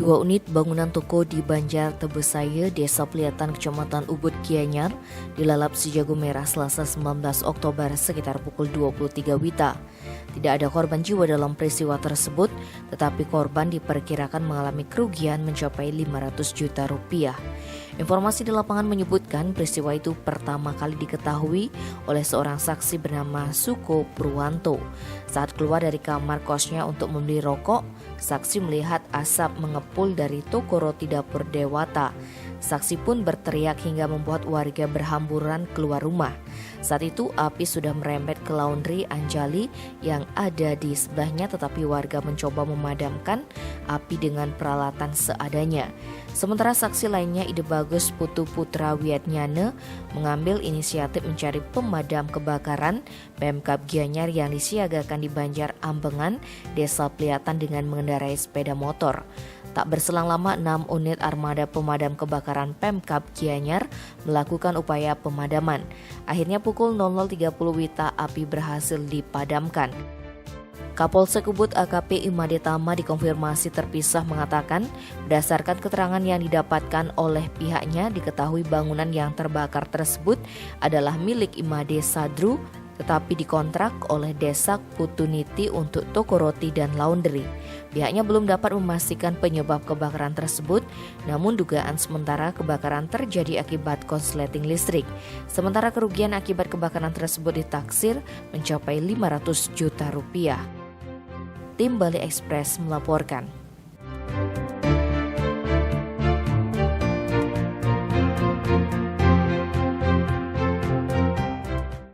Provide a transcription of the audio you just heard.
Dua unit bangunan toko di Banjar Tebesaya, Desa Peliatan, Kecamatan Ubud, Gianyar, dilalap si jago merah Selasa 19 Oktober sekitar pukul 23 WITA. Tidak ada korban jiwa dalam peristiwa tersebut, tetapi korban diperkirakan mengalami kerugian mencapai 500 juta rupiah. Informasi di lapangan menyebutkan peristiwa itu pertama kali diketahui oleh seorang saksi bernama Suko Purwanto. Saat keluar dari kamar kosnya untuk membeli rokok, saksi melihat asap mengepul dari toko roti dapur Dewata. Saksi pun berteriak hingga membuat warga berhamburan keluar rumah. Saat itu api sudah merembet ke laundry Anjali yang ada di sebelahnya, tetapi warga mencoba memadamkan api dengan peralatan seadanya. Sementara saksi lainnya Ide Bagus Putu Putra Wiatnyana mengambil inisiatif mencari pemadam kebakaran Pemkab Gianyar yang disiagakan di Banjar Ambengan, Desa Peliatan dengan mengendarai sepeda motor. Tak berselang lama 6 unit armada pemadam kebakaran Pemkab Gianyar melakukan upaya pemadaman. Akhirnya pukul 00.30 WITA api berhasil dipadamkan. Kapolsek Ubud AKP Imade Tama dikonfirmasi terpisah mengatakan berdasarkan keterangan yang didapatkan oleh pihaknya diketahui bangunan yang terbakar tersebut adalah milik Imade Sadru tetapi dikontrak oleh Desak Putuniti untuk toko roti dan laundry. Pihaknya belum dapat memastikan penyebab kebakaran tersebut, namun dugaan sementara kebakaran terjadi akibat korsleting listrik. Sementara kerugian akibat kebakaran tersebut ditaksir mencapai 500 juta rupiah. Tim Bali Express melaporkan.